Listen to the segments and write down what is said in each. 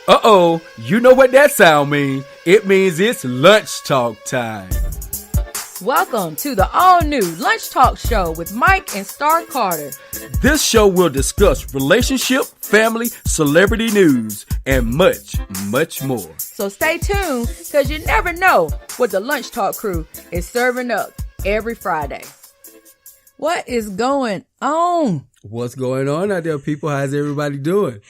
Uh-oh, you know what that sound means. It means it's lunch talk time. Welcome to the all-new Lunch Talk Show with Mike and Starr Carter. This show will discuss relationship, family, celebrity news, and much, much more. So stay tuned, because you never know what the Lunch Talk crew is serving up every Friday. What is going on? What's going on out there, people? How's everybody doing?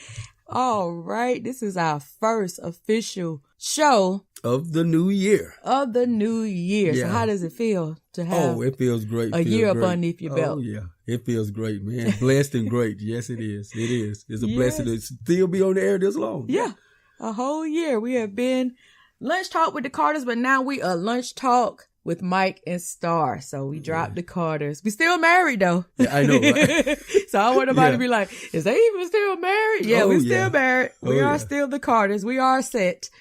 All right, this is our first official show of the new year. Yeah. So how does it feel to have it feels great. a year up underneath your belt? Oh, yeah. It feels great, man. Blessed and great. Yes, it is. It is. It's a blessing to still be on the air this long. Yeah. A whole year. We have been Lunch Talk with the Carters, but now we are Lunch Talk with Mike and Starr. So we dropped the Carters. We still married though. Yeah, I know, right? So I want nobody to be like, is they even still married? Yeah, we still married. We are still the Carters. We are set.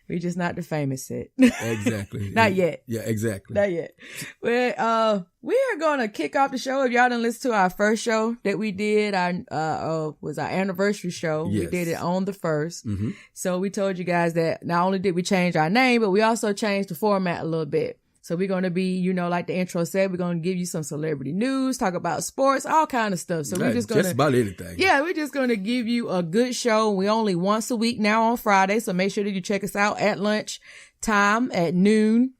We just not the famous set. Exactly. Not yet. Yeah, exactly. Not yet. Well, we are going to kick off the show. If y'all didn't listen to our first show that we did, was our anniversary show. Yes. We did it on the 1st. Mm-hmm. So we told you guys that not only did we change our name, but we also changed the format a little bit. So we're going to be, like the intro said, we're going to give you some celebrity news, talk about sports, all kind of stuff. So we're just going to... Just about anything. Yeah, we're just going to give you a good show. We only once a week now on Friday. So make sure that you check us out at lunch time at noon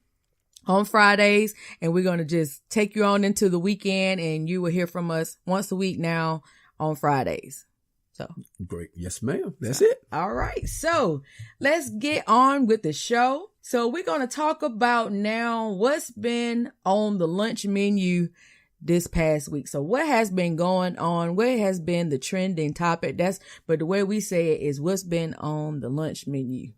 on Fridays. And we're going to just take you on into the weekend, and you will hear from us once a week now on Fridays. So great. Yes, ma'am. That's it. All right. So let's get on with the show. So we're going to talk about now what's been on the lunch menu this past week. So what has been going on? What has been the trending topic? But the way we say it is what's been on the lunch menu.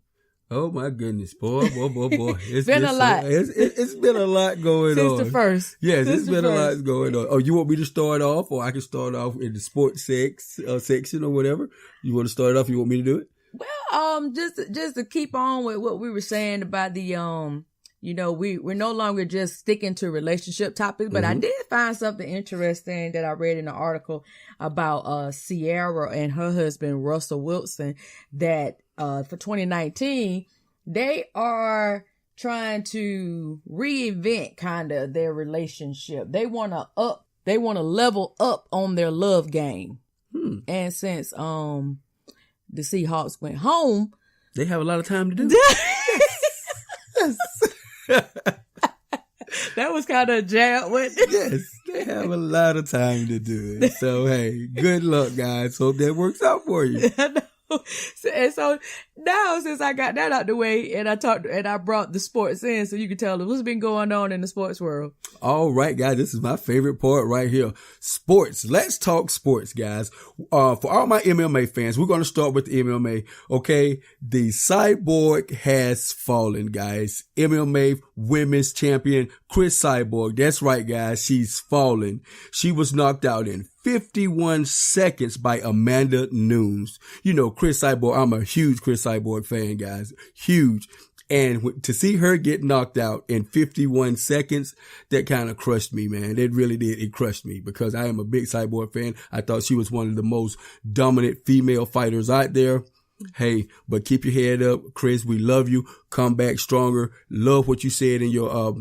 Oh my goodness, boy. It's been a lot. It's been a lot going on. Since the first. Yes, it's been a lot going on. Oh, you want me to start off, or I can start off in the sports section or whatever? You want to start off? You want me to do it? Well, just to keep on with what we were saying about the, we're no longer just sticking to relationship topics, but I did find something interesting that I read in an article about, Sierra and her husband, Russell Wilson, that, for 2019, they are trying to reinvent kind of their relationship. They want to level up on their love game. And since, the Seahawks went home, they have a lot of time to do it. That was kind of a jab, wasn't it? Yes, they have a lot of time to do it. So, hey, good luck, guys. Hope that works out for you. And so now, since I got that out the way, and I brought the sports in, so you can tell us what's been going on in the sports world. All right, guys, this is my favorite part right here. Sports. Let's talk sports, guys. For all my MMA fans, we're going to start with the MMA. Okay, the Cyborg has fallen, guys. MMA women's champion Chris Cyborg. That's right, guys. She's fallen. She was knocked out in 51 seconds by Amanda Nunes. Chris Cyborg, I'm a huge Chris Cyborg fan, guys. Huge. And to see her get knocked out in 51 seconds, that kind of crushed me, man. It really did. It crushed me because I am a big Cyborg fan. I thought she was one of the most dominant female fighters out there. Hey, but keep your head up, Chris. We love you. Come back stronger. Love what you said in your,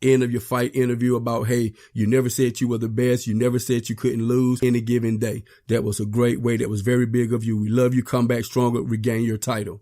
end of your fight interview about, hey, you never said you were the best. You never said you couldn't lose any given day. That was a great way. That was very big of you. We love you. Come back stronger. Regain your title.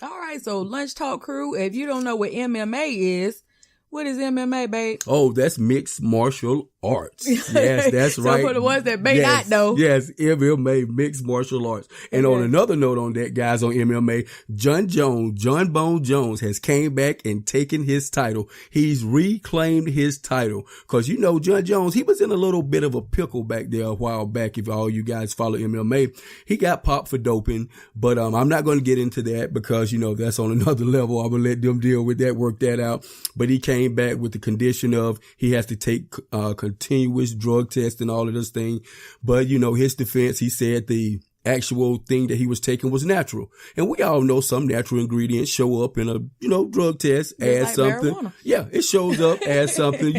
All right. So Lunch Talk crew, if you don't know what MMA is, what is MMA, babe? Oh, that's mixed martial arts. Yes, that's right. So for the ones that may not know. Yes, MMA, mixed martial arts. And on another note on that, guys, on MMA, John Bone Jones has came back and taken his title. He's reclaimed his title. Cause John Jones, he was in a little bit of a pickle back there a while back. If all you guys follow MMA, he got popped for doping, but, I'm not going to get into that because, that's on another level. I'm going to let them deal with that, work that out. But he came back with the condition of he has to take, continuous drug tests and all of this thing. But, his defense, he said the actual thing that he was taking was natural. And we all know some natural ingredients show up in a, drug test as like something. marijuana. Yeah, it shows up as something,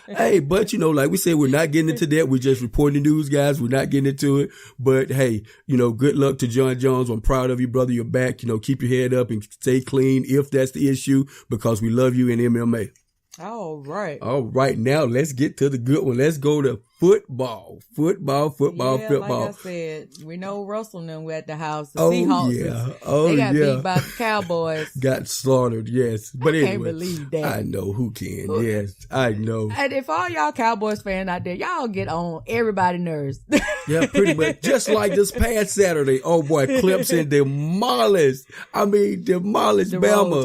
Hey, but like we said, we're not getting into that. We're just reporting the news, guys. We're not getting into it. But hey, good luck to John Jones. I'm proud of you, brother. You're back. Keep your head up and stay clean if that's the issue, because we love you in MMA. All right. All right. Now let's get to the good one. Let's go to football. Like I said, we know Russell and them were at the house. The Seahawks. They got beat by the Cowboys. Got slaughtered, yes. But anyway, can't believe that. I know who can. Yes, I know. And if all y'all Cowboys fans out there, y'all get on everybody's nerves. Yeah, pretty much. Just like this past Saturday. Oh boy, Clemson demolished Bama.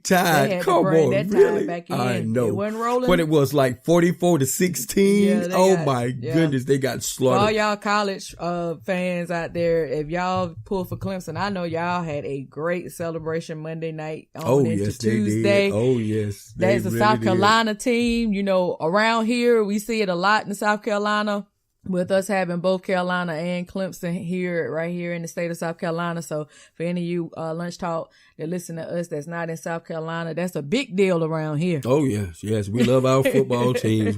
Tied. Come on, really? Back in. I know. It wasn't rolling. What it was, like 44-16. Yeah, goodness, they got slaughtered. For all y'all college fans out there, if y'all pull for Clemson, I know y'all had a great celebration Monday night into Tuesday. They did. Oh yes, that's a South Carolina team. Around here we see it a lot in South Carolina, with us having both Carolina and Clemson right here in the state of South Carolina. So for any of you Lunch Talk that listen to us that's not in South Carolina, that's a big deal around here. Oh, yes. We love our football teams.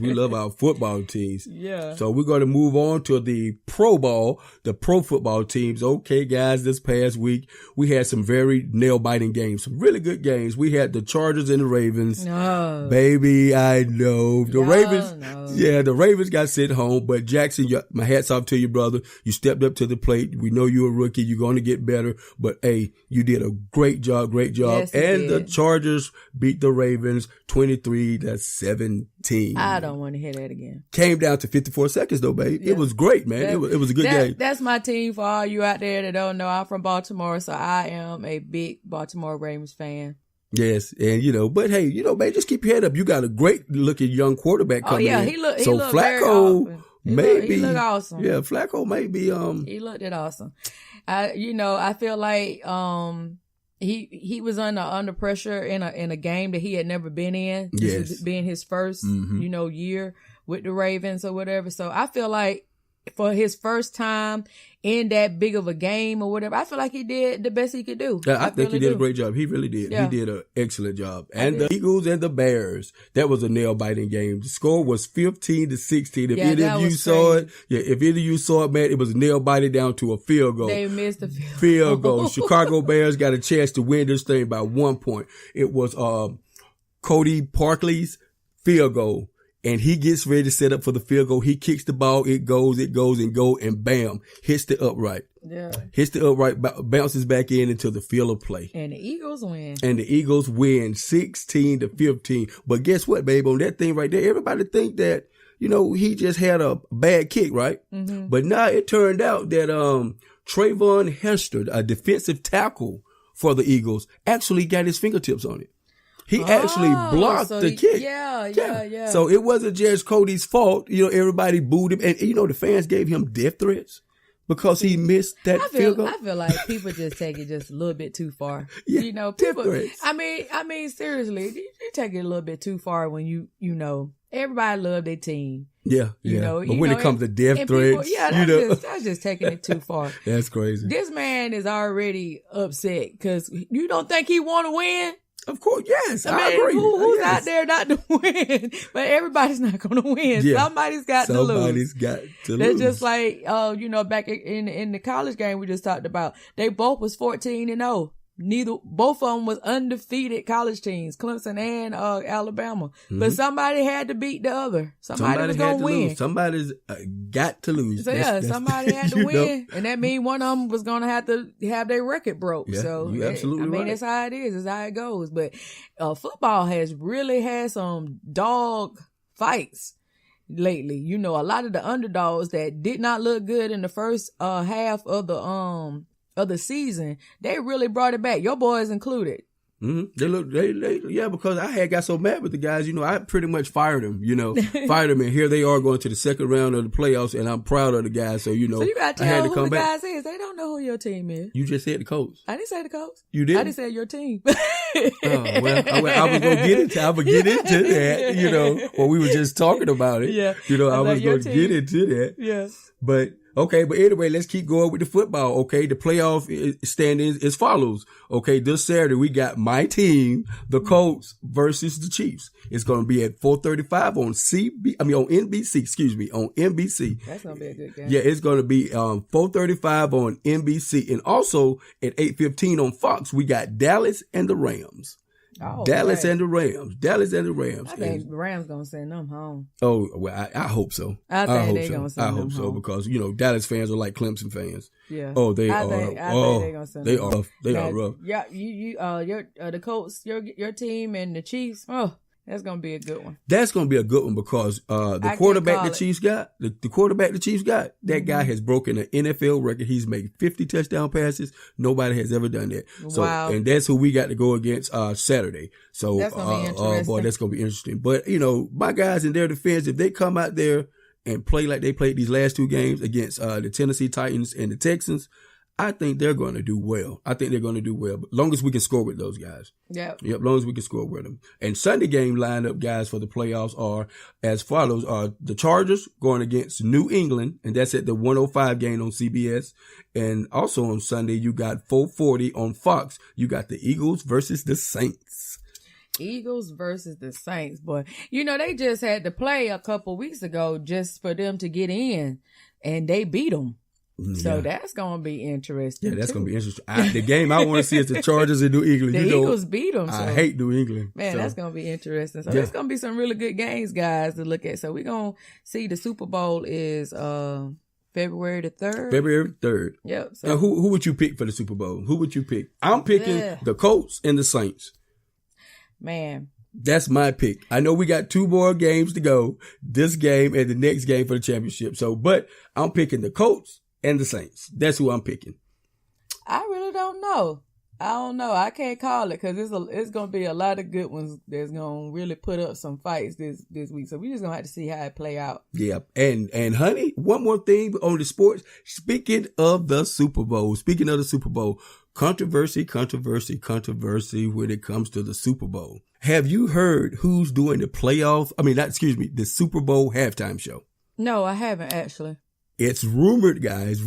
Yeah. So we're going to move on to the pro ball, the pro football teams. Okay, guys, this past week, we had some very nail-biting games, some really good games. We had the Chargers and the Ravens. Oh. Baby, I know. The Ravens, know. Yeah, the Ravens got sent home, but Jackson, my hat's off to you, brother. You stepped up to the plate. We know you're a rookie. You're going to get better, but hey, you did a great job. Yes, and the Chargers beat the Ravens 23-17. I don't want to hear that again. Came down to 54 seconds though, babe. Yeah. It was great, man. It was a good game. That's my team. For all you out there that don't know, I'm from Baltimore, so I am a big Baltimore Ravens fan. Yes, and but hey, babe, just keep your head up. You got a great looking young quarterback coming in. He looked Flacco very awesome. Maybe he looked awesome. Yeah, Flacco may be he looked awesome. I feel like he was under pressure in a game that he had never been in. This was being his first year with the Ravens or whatever. So I feel like for his first time in that big of a game or whatever, I feel like he did the best he could do. I think he did a great job. He really did. Yeah. He did an excellent job. And the Eagles and the Bears, that was a nail-biting game. The score was 15-16. If any of you saw it, man, it was nail-biting down to a field goal. They missed the field goal. Chicago Bears got a chance to win this thing by 1 point. It was Cody Parkley's field goal. And he gets ready to set up for the field goal. He kicks the ball. It goes, and bam, hits the upright. Yeah. Hits the upright, bounces back into the field of play. And the Eagles win. 16-15. But guess what, babe? On that thing right there, everybody think that, he just had a bad kick, right? Mm-hmm. But now it turned out that Trayvon Hester, a defensive tackle for the Eagles, actually got his fingertips on it. He actually blocked the kick. Yeah. So it wasn't just Cody's fault. Everybody booed him. And, the fans gave him death threats because he missed that field goal. I feel like people just take it just a little bit too far. Yeah, people, I mean, seriously, you take it a little bit too far when everybody love their team. Yeah. But when it comes to death threats, that's just taking it too far. That's crazy. This man is already upset because you don't think he want to win? Of course, yes. I agree. Who's out there not to win? But everybody's not going to win. Yeah. Somebody's got to lose. That's just like, back in the college game we just talked about. They both was 14-0. Both of them was undefeated college teams, Clemson and Alabama. Mm-hmm. But somebody had to beat the other. Somebody was going to win. Lose. Somebody's got to lose. So somebody had to win. And that means one of them was going to have their record broke. Yeah, so you absolutely right. That's how it is. That's how it goes. But football has really had some dog fights lately. A lot of the underdogs that did not look good in the first half of the season, they really brought it back. Your boys included. Mm-hmm. Because I had got so mad with the guys, I pretty much fired them, and here they are going to the second round of the playoffs, and I'm proud of the guys. So, so you got to tell who the guys is. They don't know who your team is. You just said the coach. I didn't say the coach. You did? I didn't say your team. I was going to get into that, when we were just talking about it. Yeah. I was going to get into that. Yeah. But Okay, but anyway, let's keep going with the football. Okay, the playoff standings is follows. Okay, this Saturday we got my team, the Colts versus the Chiefs. It's going to be at 4:35 on on NBC. Excuse me, on NBC. That's going to be a good game. Yeah, it's going to be 4:35 on NBC, and also at 8:15 on Fox. We got Dallas and the Rams. Oh, Dallas right. and the Rams. Dallas and the Rams. I think the Rams gonna send them home. Oh, well, I hope so. I think they're so. gonna send I them hope so home. because Dallas fans are like Clemson fans. Yeah. Oh, they I are. think they're gonna send them home. They are rough. Yeah, your the Colts, your team and the Chiefs. Oh, that's gonna be a good one. That's gonna be a good one because the quarterback the Chiefs got, the quarterback the Chiefs got, that guy has broken an NFL record. He's made 50 touchdown passes. Nobody has ever done that. So, wow. And that's who we got to go against Saturday. So, that's gonna be interesting. Boy, that's gonna be interesting. But my guys in their defense, if they come out there and play like they played these last two games against the Tennessee Titans and the Texans, I think they're going to do well. But long as we can score with those guys. Yep. Long as we can score with them. And Sunday game lineup, guys, for the playoffs are as follows. The Chargers going against New England, and that's at the 105 game on CBS. And also on Sunday, you got 4:40 on Fox. You got the Eagles versus the Saints. Eagles versus the Saints, boy. They just had to play a couple weeks ago just for them to get in, and they beat them. So that's going to be interesting. Yeah, that's going to be interesting. The game I want to see is the Chargers in New England. The Eagles beat them. So. I hate New England. Man, that's going to be interesting. So there's going to be some really good games, guys, to look at. So we're going to see the Super Bowl is February the 3rd. February 3rd. Yep. So. Now, who would you pick for the Super Bowl? Who would you pick? I'm picking the Colts and the Saints. Man. That's my pick. I know we got 2 more games to go. This game and the next game for the championship. But I'm picking the Colts and the Saints. That's who I'm picking. I really don't know. I don't know. I can't call it because it's going to be a lot of good ones that's going to really put up some fights this week. So we just going to have to see how it play out. Yeah. And honey, one more thing on the sports. Speaking of the Super Bowl, controversy when it comes to the Super Bowl. Have you heard who's doing the the Super Bowl halftime show? No, I haven't actually. It's rumored, guys,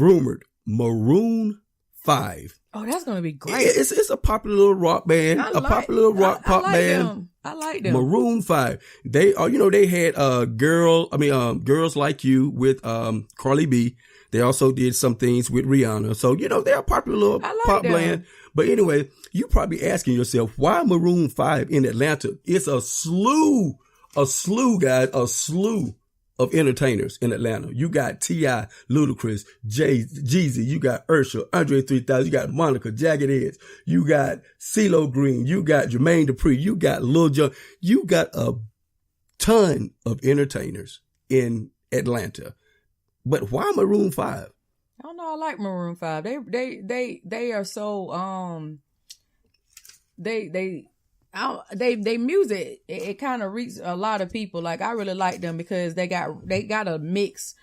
Maroon 5. Oh, that's going to be great. It's a popular little rock band, pop band. I like them. Maroon 5. They are, they had Girls Like You with Carly B. They also did some things with Rihanna. So, they're a popular little pop band. But anyway, you probably asking yourself, why Maroon 5 in Atlanta? It's a slew, guys, of entertainers in Atlanta. You got T.I., Ludacris, Jeezy, you got Usher, Andre 3000, you got Monica, Jagged Edge, you got CeeLo Green, you got Jermaine Dupri, you got Lil Jon, you got a ton of entertainers in Atlanta. But why Maroon 5? I don't know. I like Maroon 5. They are so they music it kind of reaches a lot of people. Like I really like them because they got a mix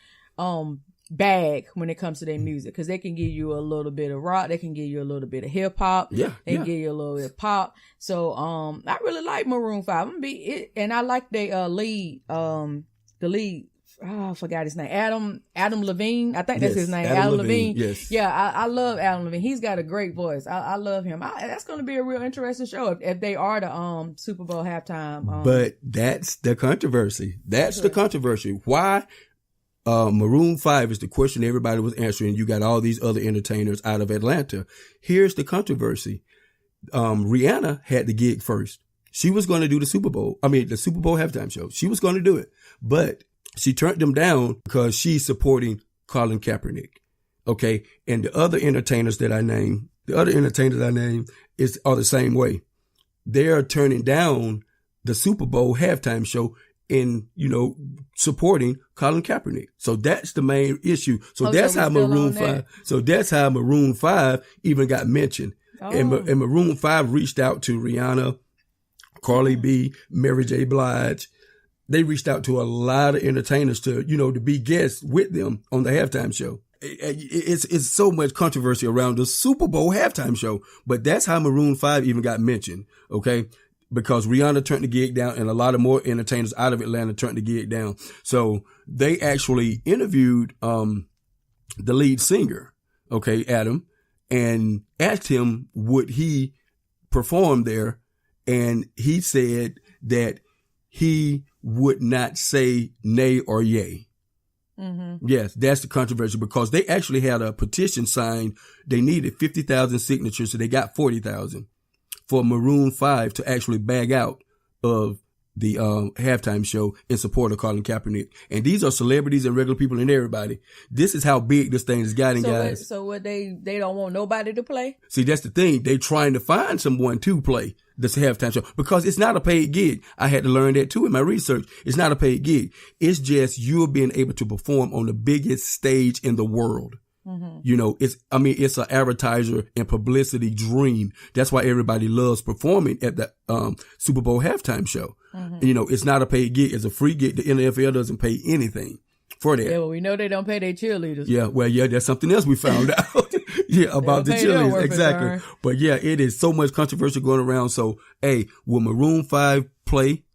bag when it comes to their music, because they can give you a little bit of rock, they can give you a little bit of hip hop, they can give you a little bit of pop. So I really like Maroon 5. And I like their lead, the lead. Oh, I forgot his name. Adam Levine. I think that's his name. Adam Levine. Yes. Yeah, I love Adam Levine. He's got a great voice. I love him. That's going to be a real interesting show if they are the Super Bowl halftime. But that's the controversy. The controversy. Why Maroon 5 is the question everybody was answering. You got all these other entertainers out of Atlanta. Here's the controversy. Rihanna had the gig first. She was going to do the Super Bowl halftime show. She was going to do it, but she turned them down because she's supporting Colin Kaepernick. Okay. And the other entertainers that I named are the same way. They're turning down the Super Bowl halftime show in, supporting Colin Kaepernick. So that's the main issue. So that's how Maroon 5 even got mentioned. Oh. And Maroon 5 reached out to Rihanna, Carly B, Mary J. Blige. They reached out to a lot of entertainers to be guests with them on the halftime show. It's so much controversy around the Super Bowl halftime show, but that's how Maroon 5 even got mentioned. Okay. Because Rihanna turned the gig down and a lot of more entertainers out of Atlanta turned the gig down. So they actually interviewed, the lead singer, okay, Adam, and asked him would he perform there, and he said that he would not say nay or yay. Mm-hmm. Yes, that's the controversy, because they actually had a petition signed. They needed 50,000 signatures, so they got 40,000 for Maroon 5 to actually bag out of the halftime show in support of Colin Kaepernick. And these are celebrities and regular people and everybody. This is how big this thing has gotten, guys. So what they don't want nobody to play? See, that's the thing. They trying to find someone to play this halftime show, because it's not a paid gig. I had to learn that too in my research. It's not a paid gig. It's just you're being able to perform on the biggest stage in the world. Mm-hmm. You know, it's an advertiser and publicity dream. That's why everybody loves performing at the Super Bowl halftime show. Mm-hmm. You know, it's not a paid gig. It's a free gig. The NFL doesn't pay anything for that. Yeah, well, we know they don't pay their cheerleaders. Yeah, well, yeah, that's something else we found out. Yeah, about the cheerleaders. Exactly. But yeah, it is so much controversy going around. So, hey, will Maroon 5 play?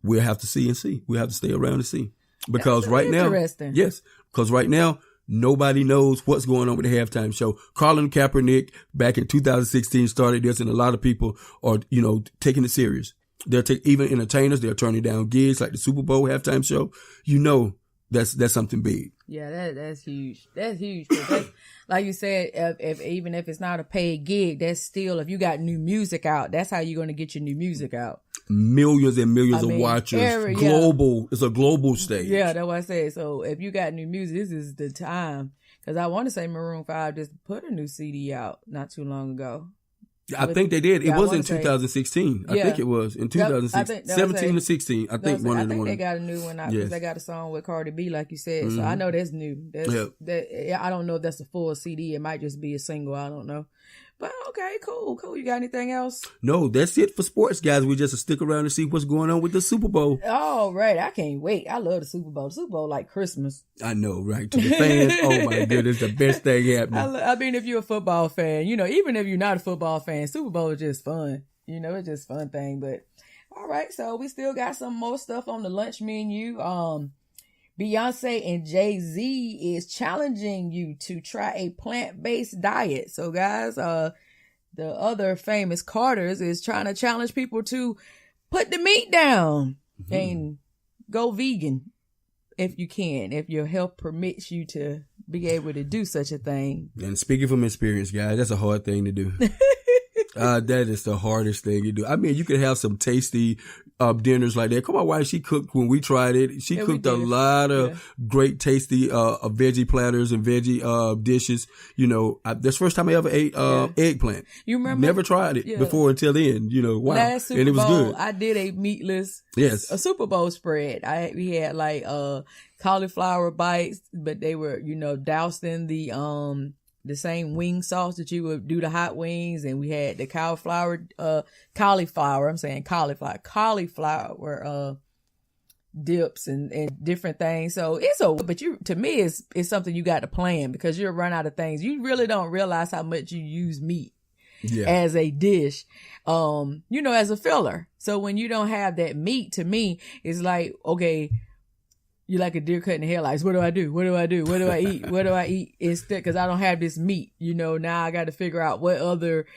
We'll have to see. We'll have to stay around and see. Because right now, yes, because right now, nobody knows what's going on with the halftime show. Colin Kaepernick back in 2016 started this, and a lot of people are, you know, taking it serious. They're even entertainers. They're turning down gigs like the Super Bowl halftime show. You know, that's something big. Yeah, that's huge. That's huge. That's, like you said, even if it's not a paid gig, that's still, if you got new music out, that's how you're going to get your new music out. Millions and millions of watchers. Global. It's a global stage. Yeah, that's what I said. So if you got new music, this is the time. Because I want to say Maroon 5 just put a new CD out not too long ago. I think they did. It was in 2016. I think it was in 2016. 17 to 16. I think one of them. I think they got a new one out because they got a song with Cardi B, like you said. Mm-hmm. So I know that's new. I don't know if that's a full CD. It might just be a single. I don't know. But okay, cool. You got anything else? No, that's it for sports, guys. We just stick around and see what's going on with the Super Bowl. Oh, right. I can't wait. I love the Super Bowl. The Super Bowl like Christmas. I know, right? To the fans, oh my goodness, the best thing happening. I mean, if you're a football fan, you know, even if you're not a football fan, Super Bowl is just fun. You know, it's just a fun thing. But all right, so we still got some more stuff on the lunch menu. Beyonce and Jay-Z is challenging you to try a plant-based diet. So guys, the other famous Carters is trying to challenge people to put the meat down and go vegan if you can, if your health permits you to be able to do such a thing. And speaking from experience, guys, that's a hard thing to do. That is the hardest thing you do. I mean, you could have some tasty dinners like that. Come on, wife, she cooked when we tried it. She cooked a lot of great, tasty veggie platters and veggie dishes. You know, that's the first time I ever ate eggplant. You remember? Never tried it before until then. You know, wow. Last Super and it was Bowl, good. I did a meatless a Super Bowl spread. We had like cauliflower bites, but they were, you know, doused in the same wing sauce that you would do the hot wings, and we had the cauliflower dips and different things. So but to me it's something you got to plan, because you'll run out of things. You really don't realize how much you use meat as a dish, you know, as a filler. So when you don't have that meat, to me, it's like, okay, you like a deer cutting headlights. What do I do? What do I do? What do I eat? What do I eat instead? Because I don't have this meat. You know, now I got to figure out what other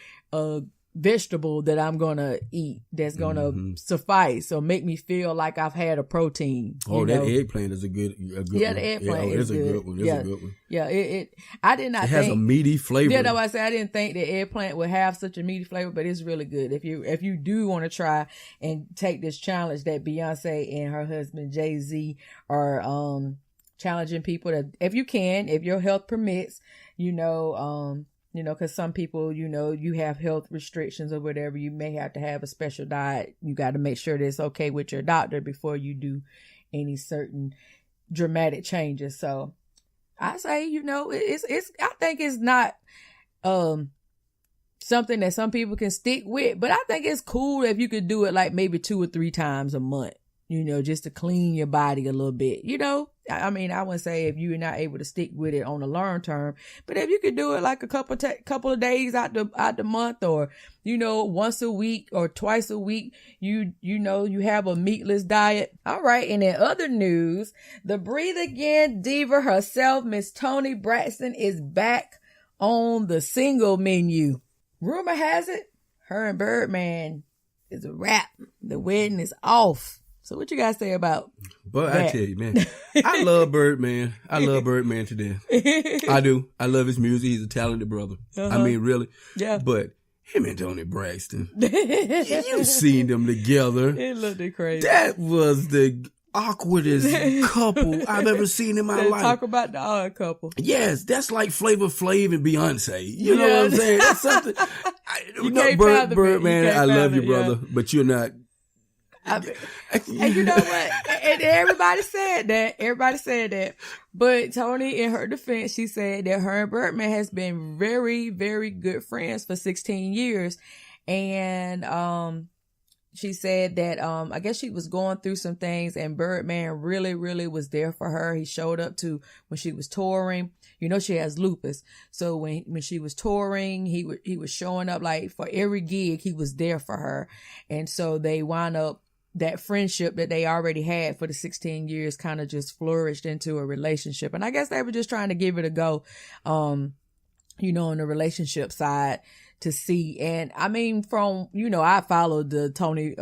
vegetable that I'm going to eat that's going to suffice or make me feel like I've had a protein. Oh, that eggplant is a good one. Yeah, the eggplant is a good one. It's a good one. Yeah, I did not think. It has a meaty flavor. Yeah, that's why I said I didn't think the eggplant would have such a meaty flavor, but it's really good. If you do want to try and take this challenge that Beyonce and her husband Jay-Z are challenging people to, if you can, if your health permits, you know, because some people, you know, you have health restrictions or whatever, you may have to have a special diet. You got to make sure that it's okay with your doctor before you do any certain dramatic changes. So I say, you know, I think it's not something that some people can stick with, but I think it's cool if you could do it like maybe 2 or 3 times a month, you know, just to clean your body a little bit, you know? I mean, I wouldn't say if you're not able to stick with it on the long term, but if you could do it like a couple of days out the month, or, you know, once a week or twice a week, you have a meatless diet. All right. And in other news, the Breathe Again diva herself, Miss Toni Braxton, is back on the single menu. Rumor has it, her and Birdman is a wrap. The wedding is off. So what you guys say about But that? I tell you, man, I love Birdman. I love Birdman to death. I do. I love his music. He's a talented brother. I mean, really. Yeah. But him and Toni Braxton, you've seen them together. It looked crazy. That was the awkwardest couple I've ever seen in my life. Talk about the odd couple. Yes, that's like Flavor Flav and Beyonce. You know what I'm saying? That's something. Birdman, I love you, brother, but you're not. And you know what? And everybody said that. But Toni, in her defense, she said that her and Birdman has been very, very good friends for 16 years. And she said that I guess she was going through some things, and Birdman really, really was there for her. He showed up to when she was touring. You know, she has lupus. So when she was touring, he was showing up, like, for every gig, he was there for her. And so they wound up, that friendship that they already had for the 16 years kind of just flourished into a relationship. And I guess they were just trying to give it a go, you know, on the relationship side to see. And I mean, from, you know, I followed the Toni,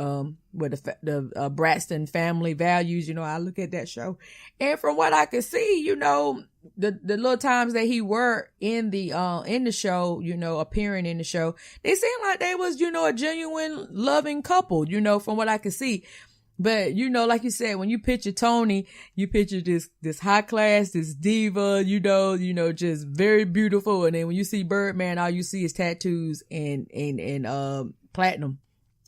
with the Braxton family values, you know, I look at that show, and from what I could see, you know, the little times that he were in the show, you know, appearing in the show, they seemed like they was, you know, a genuine loving couple, you know, from what I could see. But, you know, like you said, when you picture Toni, you picture this high class, this diva, you know, just very beautiful. And then when you see Birdman, all you see is tattoos and platinum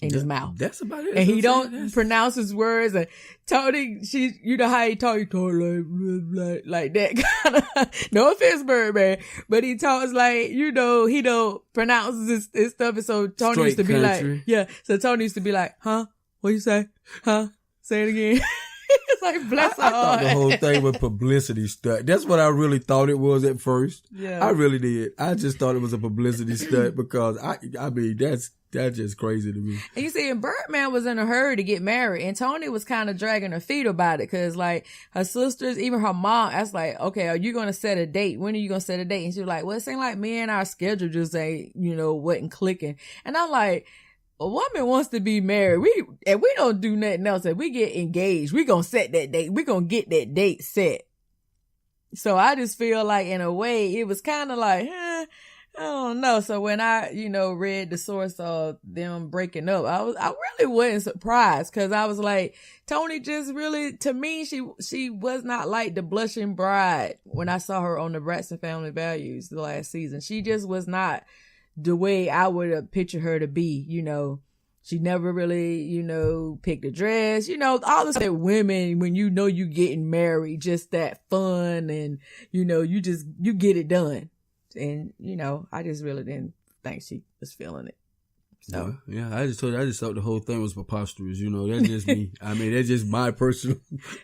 in his mouth. That's about it. And he don't pronounce his words. And Toni, you know how he talk like that kind of, no offense, Birdman, but he talks like, you know, he don't pronounce his stuff. And so Toni Straight used to be country. like, yeah. So Toni used to be like, huh? What you say? Huh? Say it again. It's like, bless her I thought heart. the whole thing was publicity stunt. That's what I really thought it was at first. Yeah. I really did. I just thought it was a publicity stunt because I mean, that's just crazy to me. And you see, and Birdman was in a hurry to get married, and Toni was kind of dragging her feet about it, because like her sisters, even her mom, asked like, okay, are you going to set a date? When are you going to set a date? And she was like, well, it seemed like me and our schedule just ain't, you know, wasn't clicking. And I'm like, a woman wants to be married. We don't do nothing else. If we get engaged, we gonna set that date. We gonna get that date set. So I just feel like, in a way, it was kind of like, I don't know. So when I, you know, read the source of them breaking up, I really wasn't surprised, because I was like, Toni just really, to me, she was not like the blushing bride when I saw her on the Braxton Family Values the last season. She just was not the way I would have pictured her to be, you know. She never really, you know, picked a dress, you know, all the stuff that women, when you know you getting married, just that fun, and, you know, you get it done. And, you know, I just really didn't think she was feeling it. So yeah, I just thought the whole thing was preposterous. You know, that's just me. I mean, that's just my personal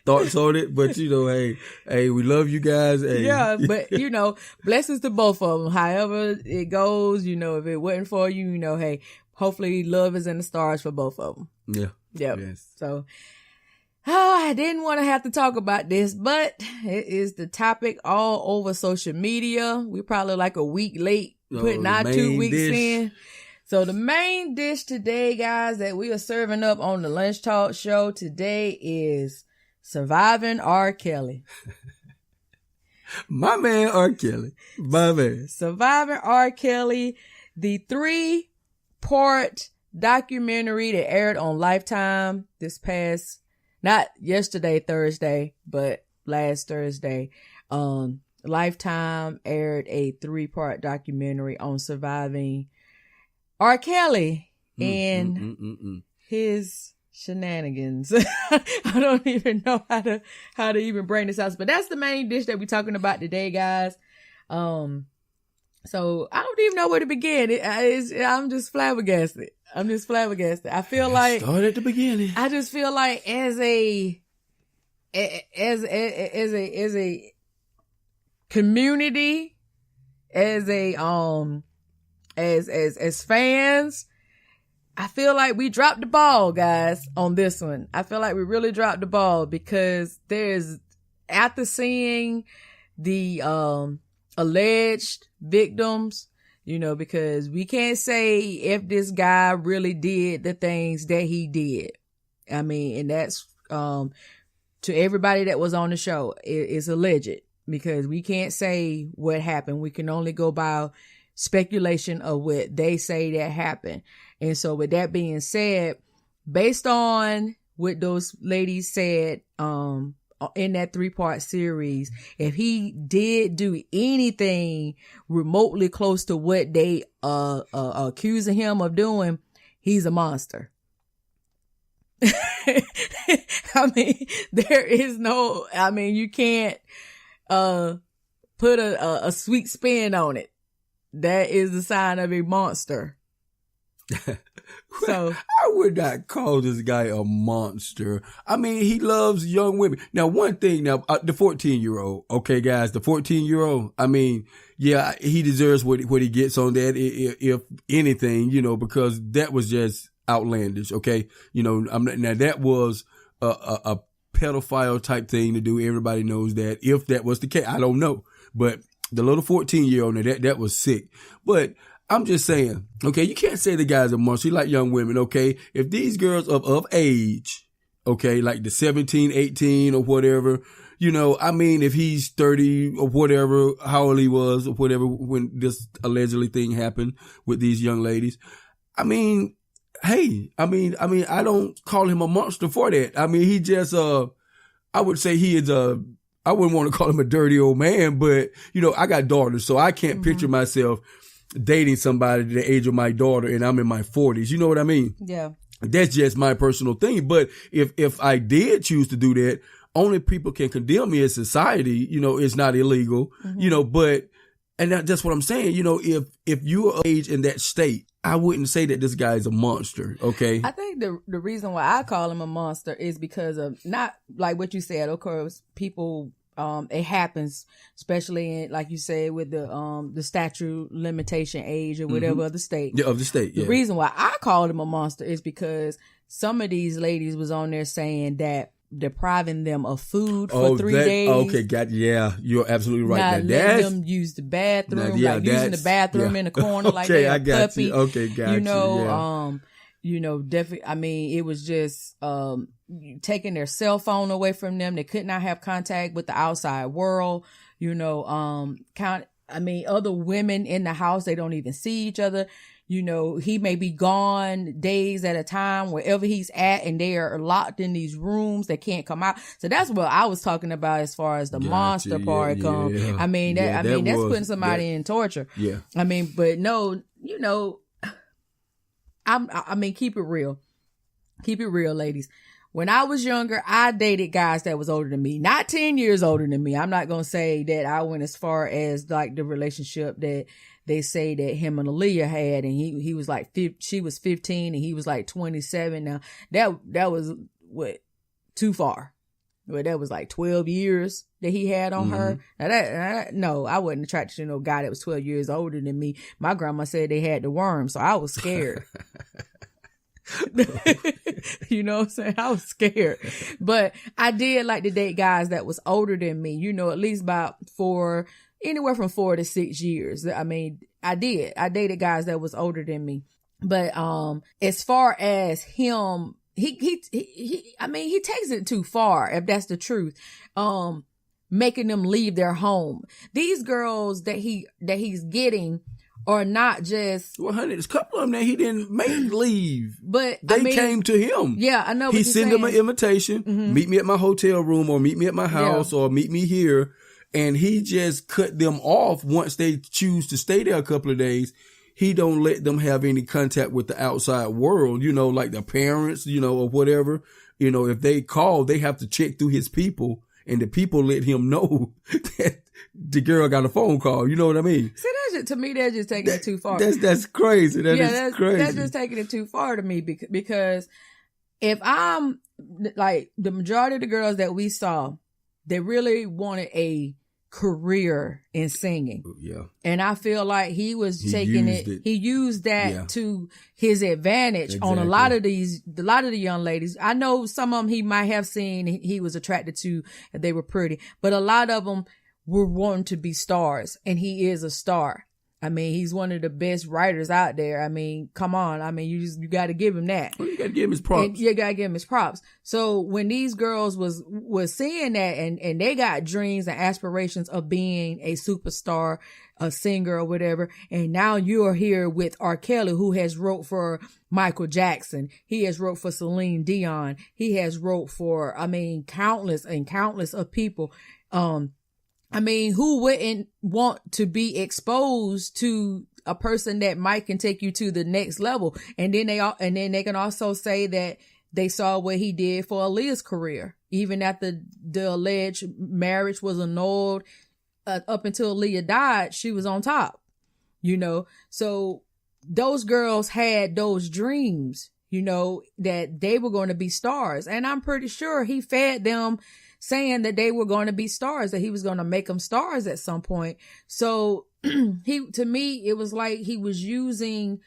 thoughts on it. But, you know, hey, we love you guys. Hey. Yeah, but, you know, blessings to both of them. However it goes, you know, if it wasn't for you, you know, hey, hopefully love is in the stars for both of them. Yeah. Yep. Yes. So, I didn't want to have to talk about this, but it is the topic all over social media. We're probably like a week late putting our 2 weeks in. So the main dish today, guys, that we are serving up on the Lunch Talk show today is Surviving R. Kelly. My man R. Kelly. My man. Surviving R. Kelly, the 3-part documentary that aired on Lifetime this past, not yesterday, Thursday, but last Thursday. Lifetime aired a 3-part documentary on surviving R. Kelly and his shenanigans. I don't even know how to even bring this out, but that's the main dish that we're talking about today, guys. So I don't even know where to begin. I'm just flabbergasted. I feel like start at the beginning. I just feel like as a as a community, as fans, I feel like we dropped the ball, guys, on this one. I feel like we really dropped the ball because after seeing the alleged victims, because we can't say if this guy really did the things that he did. I mean, and that's to everybody that was on the show, it's alleged because we can't say what happened. We can only go by speculation of what they say that happened. And so with that being said, based on what those ladies said in that 3-part series, if he did do anything remotely close to what they accusing him of doing, he's a monster. I mean, you can't put a sweet spin on it. That is the sign of a monster. So I would not call this guy a monster. I mean, he loves young women. Now, one thing, the 14-year-old, okay, guys, the 14-year-old, I mean, yeah, he deserves what he gets on that, if anything, because that was just outlandish, okay? Now that was a pedophile type thing to do. Everybody knows that. If that was the case, I don't know. But the little 14-year-old, that was sick. But I'm just saying, okay, you can't say the guy's a monster. He like young women, okay? If these girls of age, okay, like the 17, 18 or whatever, I mean, if he's 30 or whatever, how old he was or whatever when this allegedly thing happened with these young ladies, I mean, hey, I mean, I don't call him a monster for that. I mean, he just, I would say he is I wouldn't want to call him a dirty old man, but, I got daughters, so I can't picture myself dating somebody the age of my daughter and I'm in my 40s. You know what I mean? Yeah. That's just my personal thing. But if I did choose to do that, only people can condemn me as society. It's not illegal, but, and that's what I'm saying. If you're of age in that state, I wouldn't say that this guy is a monster. Okay. I think the reason why I call him a monster is because of not like what you said. Of course, people, it happens, especially in, like you said, with the statute limitation age or whatever of the state. Yeah, of the state. Yeah. The reason why I called him a monster is because some of these ladies was on there saying that depriving them of food for 3 days. Okay, yeah, you're absolutely right. Not letting them use the bathroom, like using the bathroom in the corner, like they're a puppy. You. Okay, got definitely. I mean, it was just taking their cell phone away from them. They could not have contact with the outside world. Other women in the house, they don't even see each other. He may be gone days at a time wherever he's at, and they are locked in these rooms. They can't come out. So that's what I was talking about as far as the monster part comes. I mean, that's putting somebody in torture. Yeah. I mean, but no, I mean, keep it real. Keep it real, ladies. When I was younger, I dated guys that was older than me, not 10 years older than me. I'm not going to say that I went as far as like the relationship that they say that him and Aaliyah had, and he was like, she was 15 and he was like 27. Now that was too far. Well, that was like 12 years that he had on her. Now no, I wasn't attracted to no guy that was 12 years older than me. My grandma said they had the worm, so I was scared. You know what I'm saying? I was scared. But I did like to date guys that was older than me, at least about anywhere from 4 to 6 years. I mean, I dated guys that was older than me. But as far as him, he takes it too far, if that's the truth. Making them leave their home. These girls that he's getting are not just... Well, honey, there's a couple of them that he didn't make leave. But they came to him. Yeah, I know. He sent them an invitation. Meet me at my hotel room, or meet me at my house, or meet me here. And he just cut them off once they choose to stay there a couple of days. He don't let them have any contact with the outside world, like the parents, or whatever. If they call, they have to check through his people, and the people let him know that the girl got a phone call. You know what I mean? See, to me, that's just taking it too far. That's crazy. That's crazy. That's just taking it too far to me, because if I'm like the majority of the girls that we saw, they really wanted a career in singing. Yeah. And I feel like he used that to his advantage on a lot of the young ladies. I know some of them he might have seen, he was attracted to, and they were pretty, but a lot of them were wanting to be stars, and he is a star. I mean, he's one of the best writers out there. I mean, come on. I mean, you got to give him that. Well, you got to give him his props. And you got to give him his props. So when these girls was seeing that and they got dreams and aspirations of being a superstar, a singer or whatever, and now you are here with R. Kelly, who has wrote for Michael Jackson. He has wrote for Celine Dion. He has wrote for, I mean, countless of people. I mean, who wouldn't want to be exposed to a person that might can take you to the next level? And then they can also say that they saw what he did for Aaliyah's career, even after the alleged marriage was annulled. Up until Aaliyah died, she was on top, you know. So those girls had those dreams, you know, that they were going to be stars, and I'm pretty sure he fed them, saying that they were going to be stars, that he was going to make them stars at some point. So to me, it was like he was using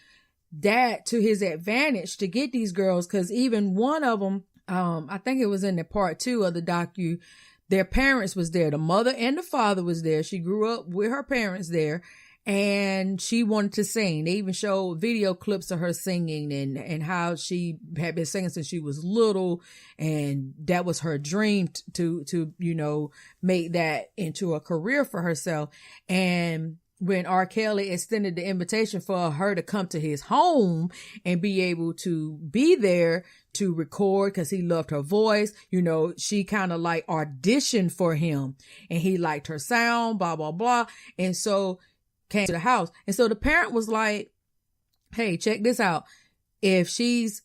that to his advantage to get these girls. Cause even one of them, I think it was in the part 2 of the docu, their parents was there. The mother and the father was there. She grew up with her parents there, and she wanted to sing. They even showed video clips of her singing and how she had been singing since she was little. And that was her dream to, you know, make that into a career for herself. And when R. Kelly extended the invitation for her to come to his home and be able to be there to record, because he loved her voice, you know, she kind of like auditioned for him, and he liked her sound, blah, blah, blah. And so came to the house. And so the parent was like, hey, check this out. If she's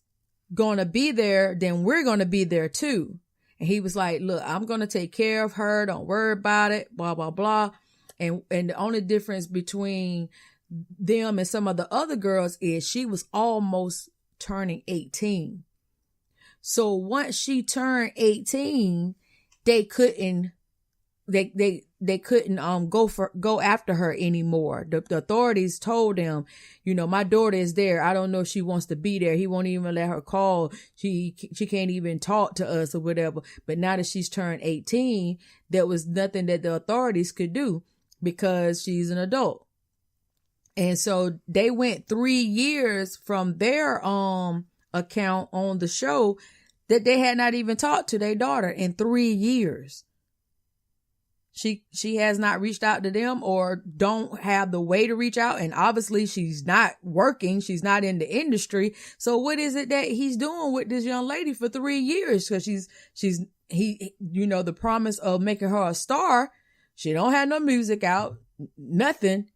going to be there, then we're going to be there too. And he was like, look, I'm going to take care of her. Don't worry about it, blah, blah, blah. And the only difference between them and some of the other girls is she was almost turning 18. So once she turned 18, they couldn't go after her anymore. The authorities told them, you know, my daughter is there. I don't know if she wants to be there. He won't even let her call. She can't even talk to us or whatever. But now that she's turned 18, there was nothing that the authorities could do because she's an adult. And so they went 3 years from their account on the show that they had not even talked to their daughter in 3 years. She has not reached out to them or don't have the way to reach out. And obviously she's not working. She's not in the industry. So what is it that he's doing with this young lady for 3 years? Cause he, you know, the promise of making her a star. She don't have no music out, nothing.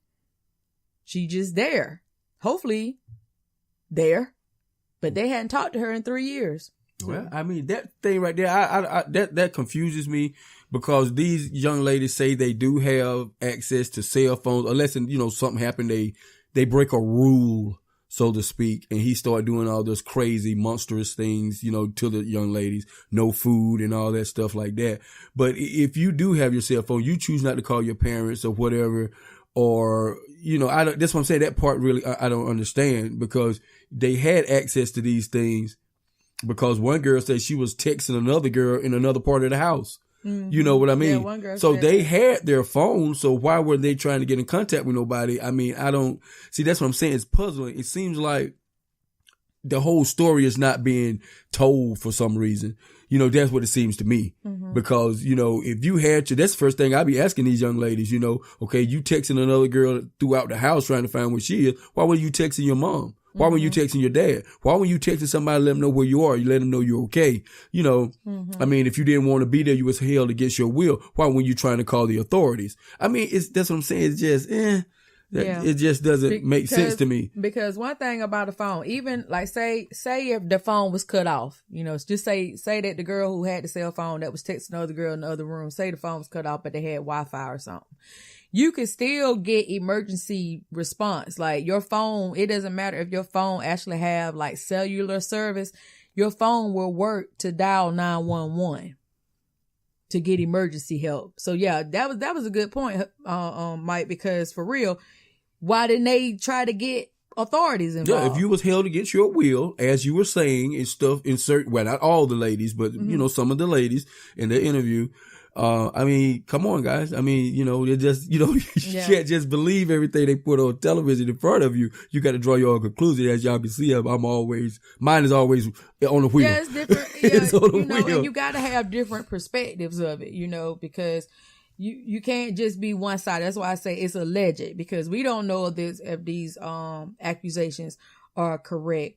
She just there, hopefully there, but they hadn't talked to her in 3 years. Well, I mean, that thing right there, I that confuses me, because these young ladies say they do have access to cell phones, unless, you know, something happened, they break a rule, so to speak, and he started doing all those crazy, monstrous things, you know, to the young ladies, no food and all that stuff like that. But if you do have your cell phone, you choose not to call your parents or whatever, or, you know, that's what I'm saying, that part really, I don't understand, because they had access to these things. Because one girl said she was texting another girl in another part of the house. Mm-hmm. You know what I mean? Yeah, one girl so they had their phone. So why were they trying to get in contact with nobody? I mean, I don't see. That's what I'm saying. It's puzzling. It seems like the whole story is not being told for some reason. You know, that's what it seems to me. Mm-hmm. Because, you know, if you had to, that's the first thing I'd be asking these young ladies, you know, okay, you texting another girl throughout the house trying to find where she is. Why were you texting your mom? Why were you texting your dad? Why were you texting somebody to let them know where you are? You let them know you're okay. You know, I mean, if you didn't want to be there, you was held against your will. Why were you trying to call the authorities? I mean, that's what I'm saying. It's just, it just doesn't make sense to me. Because one thing about a phone, even like say if the phone was cut off, you know, just say that the girl who had the cell phone that was texting another girl in the other room, say the phone was cut off, but they had Wi-Fi or something. You can still get emergency response. Like your phone, it doesn't matter if your phone actually have like cellular service. your phone will work to dial 911 to get emergency help. So yeah, that was a good point, Mike, because for real, why didn't they try to get authorities involved? Yeah, if you was held against your will, as you were saying and stuff in certain, well, not all the ladies, but you know, some of the ladies in the interview. I mean, come on, guys. I mean, you know, you just, you know, you can't just believe everything they put on television in front of you. You got to draw your own conclusion. As y'all can see, mine is always on the wheel. Yeah, it's different. Yeah, it's on the you know, wheel. and you got to have different perspectives of it, you know, because you can't just be one side. That's why I say it's alleged, because we don't know if these accusations are correct.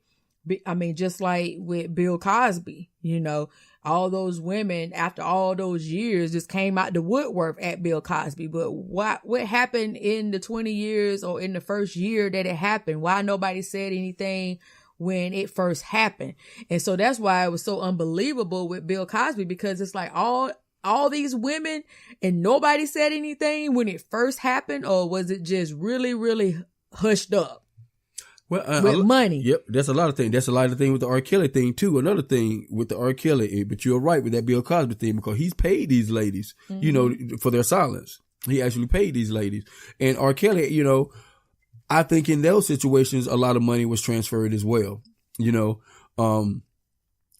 I mean, just like with Bill Cosby, you know, all those women after all those years just came out the woodwork at Bill Cosby. But what happened in the 20 years or in the first year that it happened? Why nobody said anything when it first happened? And so that's why it was so unbelievable with Bill Cosby, because it's like all these women and nobody said anything when it first happened, or was it just really, really hushed up? Well, with money. Yep, that's a lot of things. That's a lot of things with the R. Kelly thing too. Another thing with the R. Kelly, but you're right with that Bill Cosby thing, because he's paid these ladies, you know, for their silence. He actually paid these ladies. And R. Kelly, you know, I think in those situations, a lot of money was transferred as well. You know,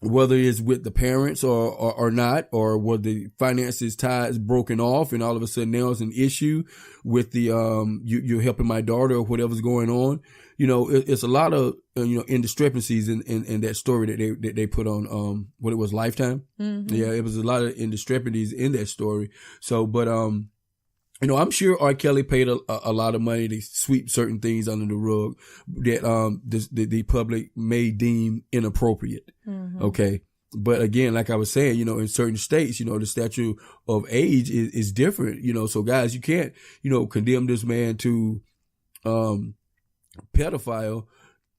whether it's with the parents or not, or were the finances ties broken off, and all of a sudden now it's an issue with the you're helping my daughter or whatever's going on. You know, it's a lot of you know, indiscrepancies in that story that they put on what it was, Lifetime. Yeah, it was a lot of indiscrepancies in that story. So, but you know, I'm sure R. Kelly paid a lot of money to sweep certain things under the rug that the public may deem inappropriate. Okay. But again, like I was saying, you know, in certain states, you know, the statute of age is different, you know, so guys, you can't, you know, condemn this man to pedophile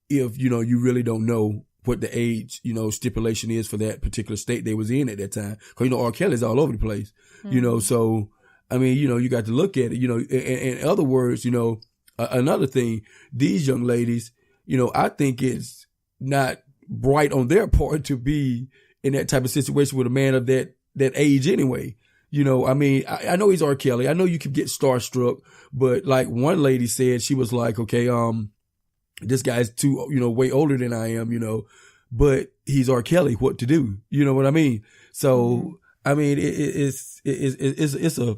if, you know, you really don't know what the age, you know, stipulation is for that particular state they was in at that time. Cause, you know, R. Kelly's all over the place, you know, so, I mean, you know, you got to look at it, you know, in other words, you know, another thing, these young ladies, you know, I think it's not bright on their part to be in that type of situation with a man of that age anyway. You know, I mean, I know he's R. Kelly. I know you could get starstruck, but like one lady said, she was like, okay, this guy's too, you know, way older than I am, you know, but he's R. Kelly. What to do? You know what I mean? So, I mean, it's a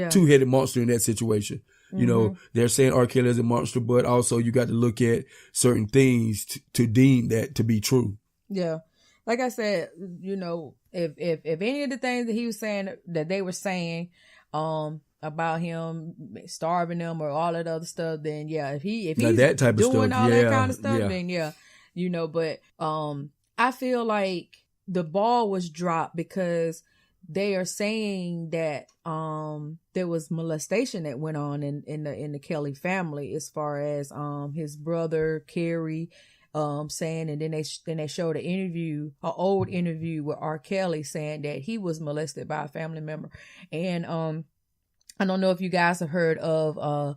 two-headed monster in that situation. You know, they're saying R. Kelly is a monster, but also you got to look at certain things to deem that to be true. Yeah. Like I said, you know, if any of the things that he was saying, that they were saying, about him starving them or all that other stuff, then yeah, if he's that type of doing stuff, all that kind of stuff, then yeah, you know, but, I feel like the ball was dropped because they are saying that, there was molestation that went on in the Kelly family, as far as, his brother, Kerry, saying, and then they showed an old interview with R. Kelly saying that he was molested by a family member. And, I don't know if you guys have heard of, a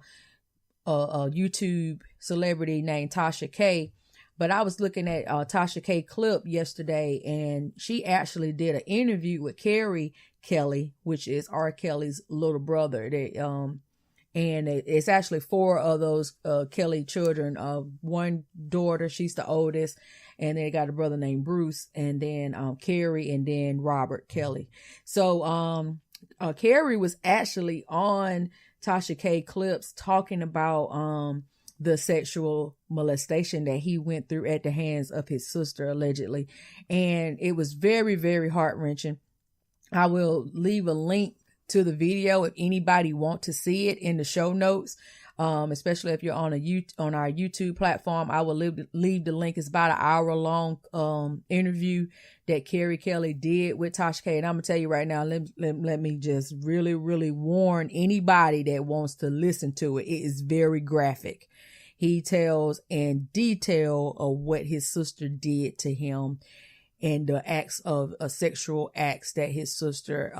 YouTube celebrity named Tasha K, but I was looking at Tasha K clip yesterday, and she actually did an interview with Kerry Kelly, which is R. Kelly's little brother. And it's actually 4 of those Kelly children. One daughter, she's the oldest, and they got a brother named Bruce, and then Kerry, and then Robert Kelly. So Kerry was actually on Tasha K clips talking about the sexual molestation that he went through at the hands of his sister, allegedly. And it was very, very heart-wrenching. I will leave a link to the video if anybody want to see it in the show notes. Especially if you're on our YouTube platform, I will leave the link. It's about an hour-long interview that Kerry Kelly did with Tasha K. And I'm gonna tell you right now, let me just really, really warn anybody that wants to listen to it. It is very graphic. He tells in detail of what his sister did to him, and the acts of sexual acts that his sister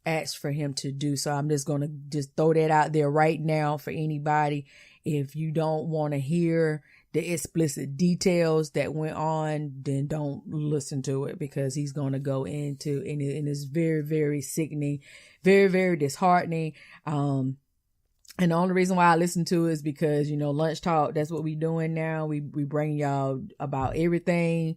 asked for him to do. So I'm just going to throw that out there right now for anybody. If you don't want to hear the explicit details that went on, then don't listen to it, because he's going to go into, and it's very, very sickening, very, very disheartening. And the only reason why I listen to it is because, Lunch Talk, that's what we doing now. We bring y'all about everything,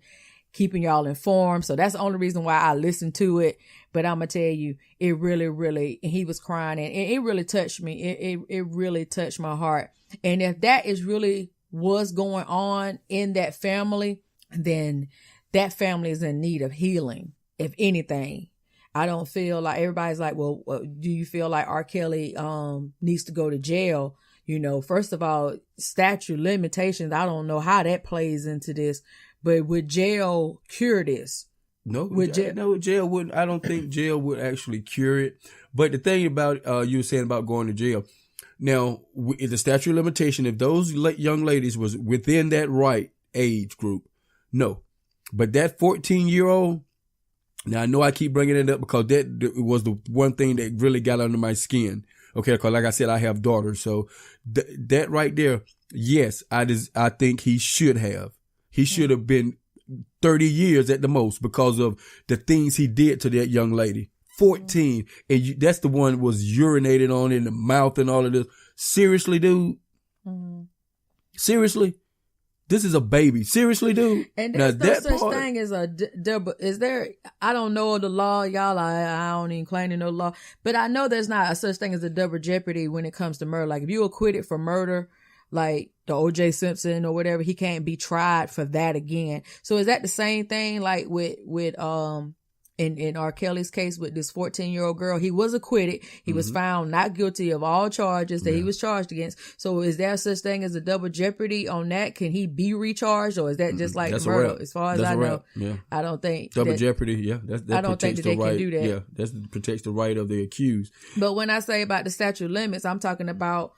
keeping y'all informed. So that's the only reason why I listen to it. But I'm going to tell you, it really, really, and he was crying, and it really touched me. It really touched my heart. And if that is really what's going on in that family, then that family is in need of healing, if anything. I don't feel like, everybody's like, well, do you feel like R. Kelly needs to go to jail? First of all, statute limitations, I don't know how that plays into this, but would jail cure this? No, jail wouldn't. I don't think jail would actually cure it. But the thing about you were saying about going to jail, now the statute of limitation, if those young ladies was within that right age group, no. But that 14-year-old, now I know I keep bringing it up because that was the one thing that really got under my skin. Okay, because like I said, I have daughters, so that right there, yes, I think he should have. He should have been 30 years at the most because of the things he did to that young lady. 14. And that's the one was urinated on in the mouth and all of this. Seriously, dude? Seriously? This is a baby. Seriously, dude? And there's no such thing as a double. Is there? I don't know the law, y'all. I don't even claim to know the law. But I know there's not a such thing as a double jeopardy when it comes to murder. Like if you acquitted for murder, like the O.J. Simpson or whatever, he can't be tried for that again. So is that the same thing like with in R. Kelly's case with this 14-year-old girl? He was acquitted. He was found not guilty of all charges that he was charged against. So is there such thing as a double jeopardy on that? Can he be recharged, or is that just like murder? As far as I know, I don't think double jeopardy. Yeah, that I don't think that they can do that. Yeah, that protects the right of the accused. But when I say about the statute of limits, I'm talking about,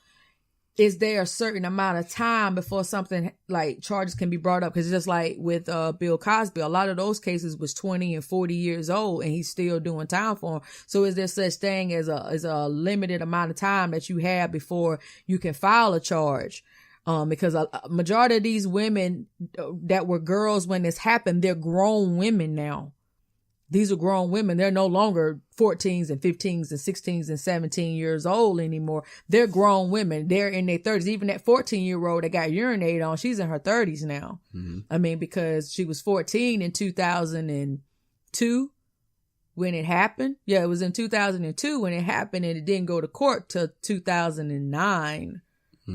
is there a certain amount of time before something like charges can be brought up? Because just like with Bill Cosby, a lot of those cases was 20 and 40 years old, and he's still doing time for them. So is there such thing as a limited amount of time that you have before you can file a charge? Because a majority of these women that were girls when this happened, they're grown women now. These are grown women. They're no longer 14s and 15s and 16s and 17 years old anymore. They're grown women. They're in their 30s. Even that 14-year-old that got urinated on, she's in her 30s now. I mean, because she was 14 in 2002 when it happened. Yeah, it was in 2002 when it happened, and it didn't go to court till 2009.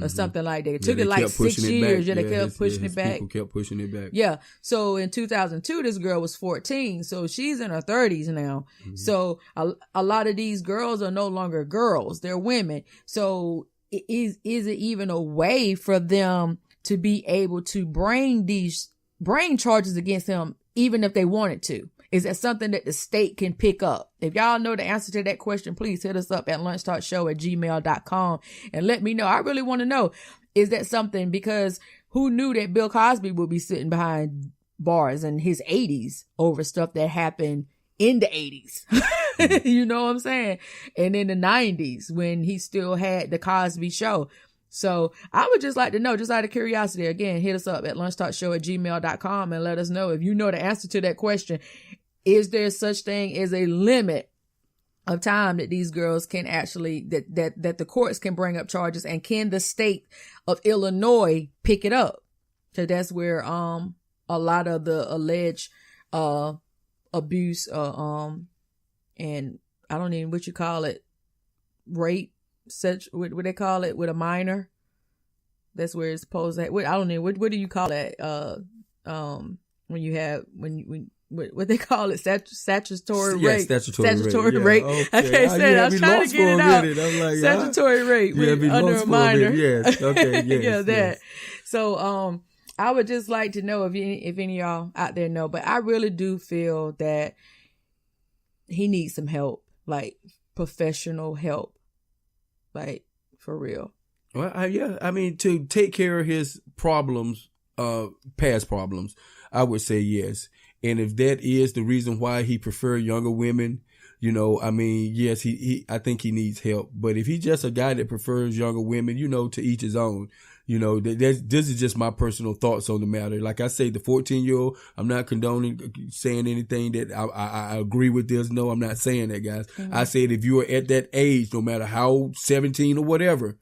Or something like that. It took it like 6 years. Yeah, they kept pushing it back. People kept pushing it back. Yeah. So in 2002, this girl was 14. So she's in her 30s now. So a lot of these girls are no longer girls. They're women. So is it even a way for them to be able to bring charges against him, even if they wanted to? Is that something that the state can pick up? If y'all know the answer to that question, please hit us up at lunchtalkshow@gmail.com and let me know. I really want to know, is that something? Because who knew that Bill Cosby would be sitting behind bars in his 80s over stuff that happened in the 80s? You know what I'm saying? And in the 90s when he still had the Cosby Show. So I would just like to know, just out of curiosity, again, hit us up at lunchtalkshow@gmail.com and let us know if you know the answer to that question. Is there such thing as a limit of time that these girls can actually, that the courts can bring up charges, and can the state of Illinois pick it up? So that's where a lot of the alleged abuse and I don't even what you call it, rape, such what they call it with a minor. That's where it's supposed to. I don't know what do you call that? When you have what they call it, statutory rape. Statutory rape. Okay. I can't say it. I was trying to get it out. Like, statutory rape under a minor. Yes. Okay. Yes. Yeah, that. Yes. So I would just like to know if any of y'all out there know, but I really do feel that he needs some help, like professional help, like for real. Well, yeah. I mean, to take care of his problems, past problems, I would say yes. And if that is the reason why he preferred younger women, you know, I mean, yes, I think he needs help. But if he's just a guy that prefers younger women, you know, to each his own, This is just my personal thoughts on the matter. Like I say, the 14-year-old, I'm not condoning saying anything that I agree with this. No, I'm not saying that, guys. Mm-hmm. I said if you are at that age, no matter how 17 or whatever,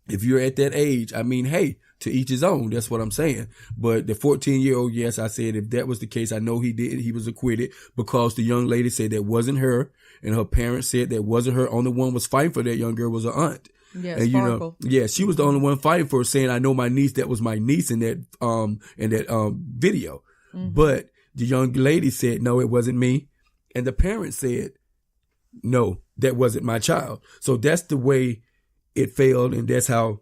if you're at that age, I mean, hey, to each his own. That's what I'm saying. But the 14-year-old, yes, I said if that was the case, I know he was acquitted because the young lady said that wasn't her, and her parents said that wasn't her. Only one was fighting for that young girl was her aunt. Yeah, and Sparkle. She was the only one fighting for her, saying, I know my niece, that was my niece in that video. Mm-hmm. But the young lady said, no, it wasn't me. And the parents said, no, that wasn't my child. So that's the way it failed. And that's how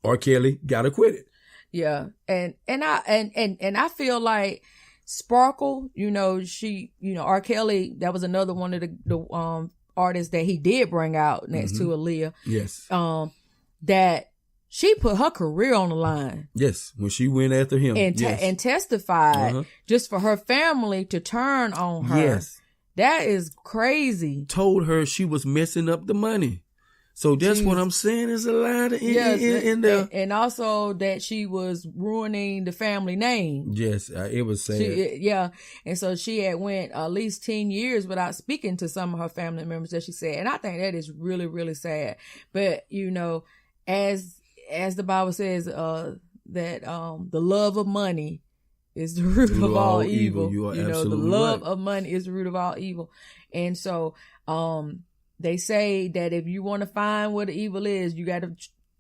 R. Kelly got acquitted. Yeah. And I feel like Sparkle, R. Kelly, that was another one of the artist that he did bring out next to Aaliyah. Yes. That she put her career on the line. Yes. When she went after him. And testified just for her family to turn on her. Yes. That is crazy. Told her she was messing up the money. So that's what I'm saying is a lot in there. And also that she was ruining the family name. Yes, it was sad. And so she had went at least 10 years without speaking to some of her family members, that she said. And I think that is really, really sad. But, as the Bible says, that the love of money is the root of all evil. You are the absolutely love right. of money is the root of all evil. And so, they say that if you want to find what the evil is, you got to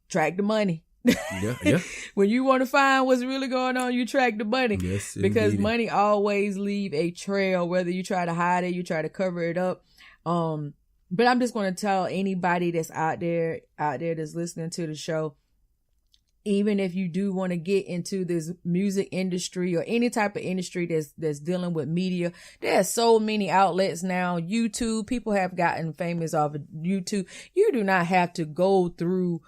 track the money. Yeah. When you want to find what's really going on, you track the money. Yes, because indeed. Money always leave a trail, whether you try to hide it, you try to cover it up. But I'm just going to tell anybody that's out there that's listening to the show, even if you do want to get into this music industry or any type of industry that's dealing with media, there's so many outlets now. YouTube, people have gotten famous off of YouTube. You do not have to go through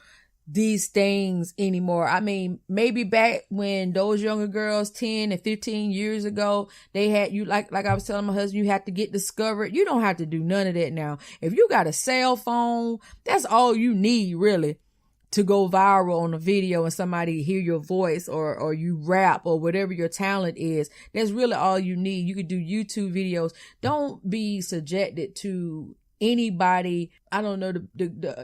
these things anymore. I mean, maybe back when those younger girls 10 and 15 years ago, they had you like I was telling my husband, you have to get discovered. You don't have to do none of that now. If you got a cell phone, that's all you need really to go viral on a video and somebody hear your voice or you rap or whatever your talent is. That's really all you need. You could do YouTube videos. Don't be subjected to anybody. I don't know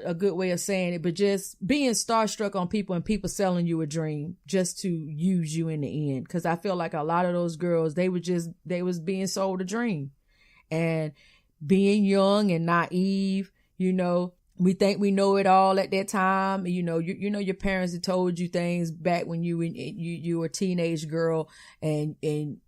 a good way of saying it, but just being starstruck on people and people selling you a dream just to use you in the end. Cause I feel like a lot of those girls, they was being sold a dream, and being young and naive, we think we know it all at that time. Your parents had told you things back when you were a teenage girl, and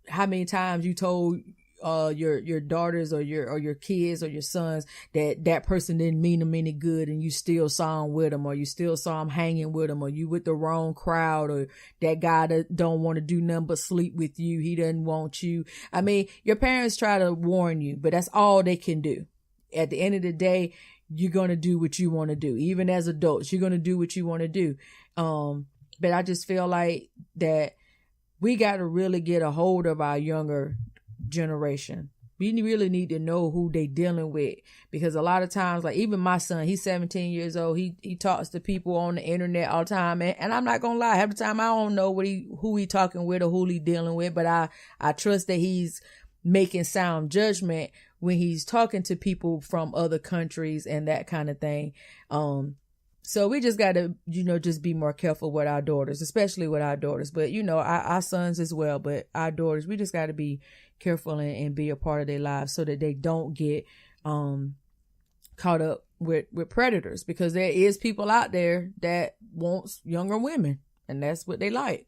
how many times you told your daughters or your kids or your sons that person didn't mean them any good, and you still saw them with them, or you still saw them hanging with them, or you with the wrong crowd, or that guy that don't want to do nothing but sleep with you. He doesn't want you. I mean, your parents try to warn you, but that's all they can do. At the end of the day, you're going to do what you want to do. Even as adults, you're going to do what you want to do. But I just feel like that we got to really get a hold of our younger generation. We really need to know who they dealing with, because a lot of times, like even my son, he's 17 years old. He talks to people on the internet all the time. And I'm not going to lie, half the time I don't know who he talking with or who he dealing with, but I trust that he's making sound judgment when he's talking to people from other countries and that kind of thing. So we just got to, just be more careful with our daughters, especially with our daughters, but our sons as well, but our daughters, we just got to be careful and be a part of their lives so that they don't get, caught up with predators, because there is people out there that wants younger women, and that's what they like.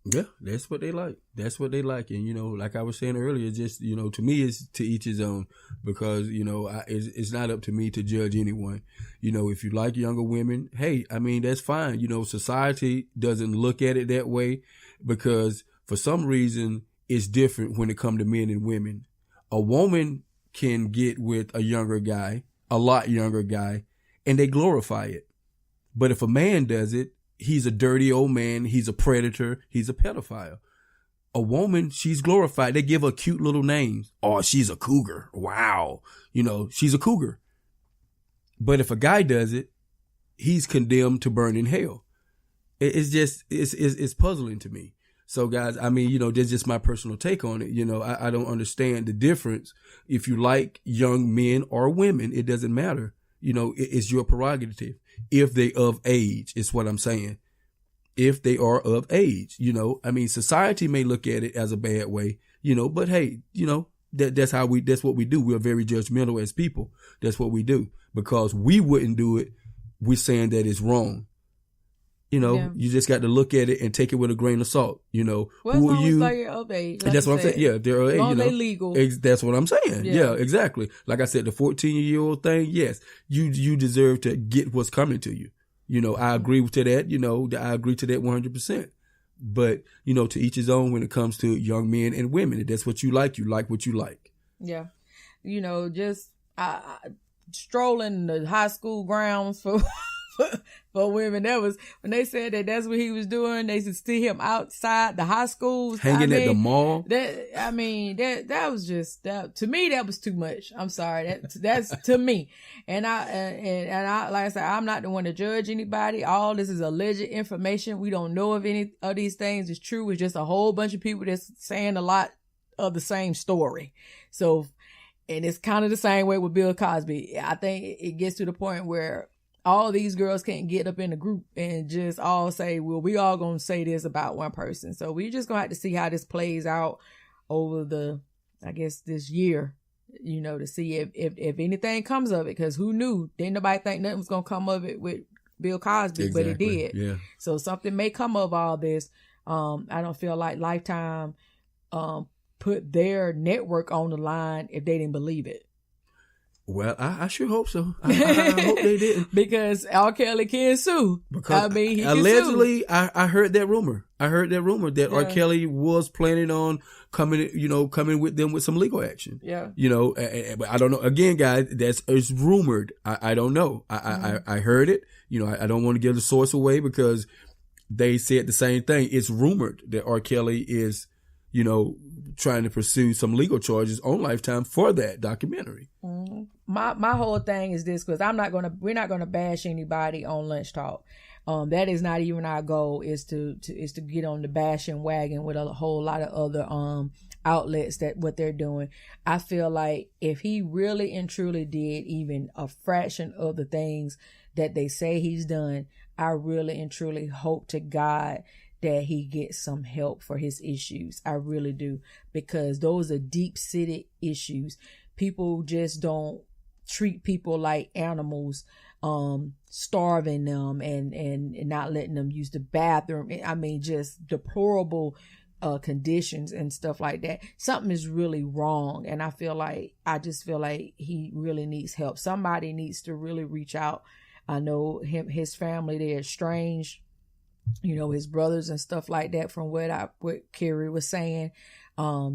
Yeah, that's what they like. That's what they like. And, like I was saying earlier, just, to me, it's to each his own, because, it's not up to me to judge anyone. If you like younger women, hey, I mean, that's fine. Society doesn't look at it that way, because for some reason it's different when it comes to men and women. A woman can get with a younger guy, a lot younger guy, and they glorify it. But if a man does it, he's a dirty old man. He's a predator. He's a pedophile. A woman, she's glorified. They give her cute little names. Oh, she's a cougar. Wow. She's a cougar. But if a guy does it, he's condemned to burn in hell. it's puzzling to me. So guys, I mean, that's just my personal take on it. I don't understand the difference. If you like young men or women, it doesn't matter. It's your prerogative. If they of age, is what I'm saying. If they are of age, I mean, society may look at it as a bad way, but hey, that's what we do. We're very judgmental as people. That's what we do, because we wouldn't do it. We're saying that it's wrong. You just got to look at it and take it with a grain of salt. Well, who are you? Like of age, like that's what I'm saying. Yeah, they're of age. They legal. That's what I'm saying. Yeah, exactly. Like I said, the 14-year-old thing. Yes, you deserve to get what's coming to you. I agree to that. I agree to that 100%. But to each his own when it comes to young men and women. If that's what you like what you like. Yeah, just strolling the high school grounds for. For women, that was when they said that's what he was doing. They should see him outside the high schools, hanging at the mall. That was just that to me. That was too much. I'm sorry. That's to me. And I like I said, I'm not the one to judge anybody. All this is alleged information. We don't know if any of these things is true. It's just a whole bunch of people that's saying a lot of the same story. So, and it's kind of the same way with Bill Cosby. I think it gets to the point where all these girls can't get up in a group and just all say, well, we all going to say this about one person. So we just going to have to see how this plays out over this year, to see if anything comes of it. Cause who knew? Didn't nobody think nothing was going to come of it with Bill Cosby, exactly. But it did. Yeah. So something may come of all this. I don't feel like Lifetime, put their network on the line if they didn't believe it. Well, I sure hope so. I hope they didn't. Because R. Kelly can sue. Because he allegedly, can sue. I heard that rumor. That R. Kelly was planning on coming with them with some legal action. Yeah. But I don't know. Again, guys, it's rumored. I don't know. I heard it. I don't want to give the source away because they said the same thing. It's rumored that R. Kelly is, trying to pursue some legal charges on Lifetime for that documentary. Mm-hmm. My whole thing is this, because we're not gonna bash anybody on Lunch Talk. That is not even our goal. Is to get on the bashing wagon with a whole lot of other outlets that what they're doing. I feel like if he really and truly did even a fraction of the things that they say he's done, I really and truly hope to God that he gets some help for his issues. I really do, because those are deep-seated issues. People just don't treat people like animals, starving them and not letting them use the bathroom. I mean, just deplorable conditions and stuff like that. Something is really wrong, and I just feel like he really needs help. Somebody needs to really reach out. I know his family, they're estranged. His brothers and stuff like that, from what Kerry was saying.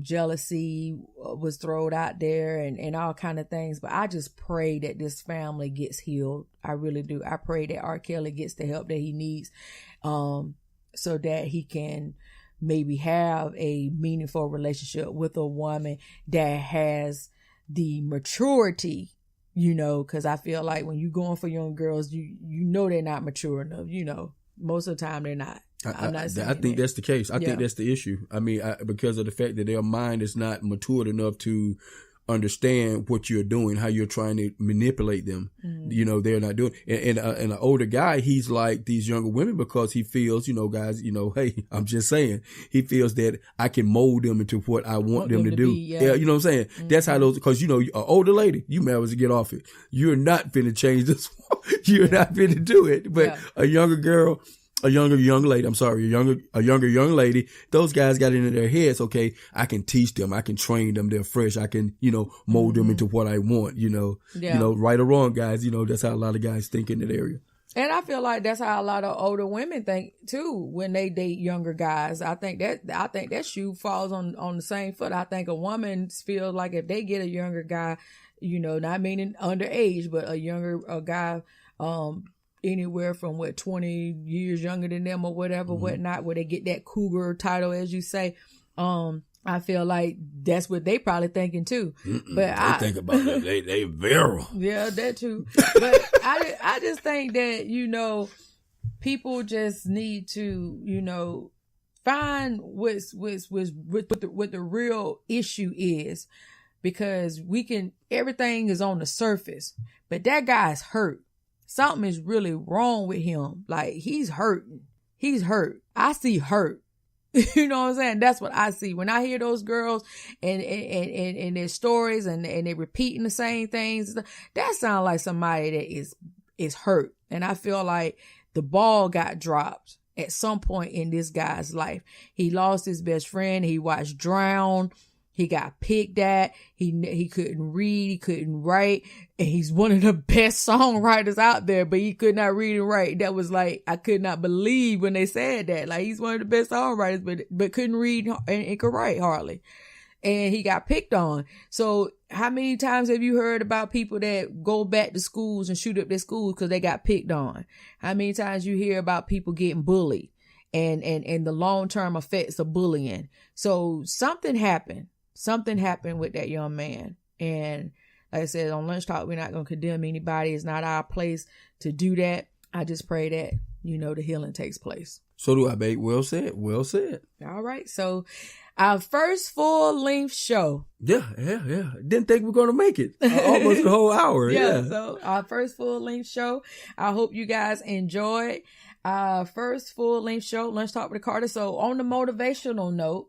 Jealousy was thrown out there and all kind of things. But I just pray that this family gets healed. I really do. I pray that R. Kelly gets the help that he needs, so that he can maybe have a meaningful relationship with a woman that has the maturity, because I feel like when you're going for young girls, you know they're not mature enough, Most of the time, they're not. I think that's the case. I think that's the issue. I mean, because of the fact that their mind is not matured enough to understand what you're doing, how you're trying to manipulate them. Mm-hmm. They're not doing. And an older guy, he's like these younger women because he feels, guys, hey, I'm just saying, he feels that I can mold them into what I want them to do. Yeah, you know what I'm saying? Mm-hmm. That's how those, because an older lady, you may as well get off it. You're not finna change this. You're not finna do it. But a younger girl, a younger young lady, those guys got it in their heads, okay, I can teach them, I can train them, they're fresh, I can, mold them into what I want, right or wrong, guys, that's how a lot of guys think in that area. And I feel like that's how a lot of older women think too when they date younger guys. I think that shoe falls on the same foot. I think a woman feels like if they get a younger guy, not meaning underage, but a guy, anywhere from 20 years younger than them or whatever, whatnot, where they get that cougar title, as you say. I feel like that's what they probably thinking too. But I think about it. They virile. Yeah, that too. But I just think that, people just need to, find what the real issue is, because everything is on the surface, but that guy's hurt. Something is really wrong with him. Like, he's hurting. He's hurt. I see hurt. You know what I'm saying? That's what I see when I hear those girls and their stories and they're repeating the same things. That sounds like somebody that is hurt. And I feel like the ball got dropped at some point in this guy's life. He lost his best friend. He watched drown. He got picked at. He couldn't read. He couldn't write. And he's one of the best songwriters out there, but he could not read and write. That was like, I could not believe when they said that. Like, he's one of the best songwriters, but couldn't read and could write hardly. And he got picked on. So how many times have you heard about people that go back to schools and shoot up their schools because they got picked on? How many times you hear about people getting bullied and the long-term effects of bullying? So something happened. Something happened with that young man. And like I said, on Lunch Talk, we're not going to condemn anybody. It's not our place to do that. I just pray that, the healing takes place. So do I, babe. Well said. Well said. All right. So our first full-length show. Yeah. Didn't think we were going to make it. Almost the whole hour. Yeah. So our first full-length show. I hope you guys enjoyed our first full-length show, Lunch Talk with Carter. So on the motivational note,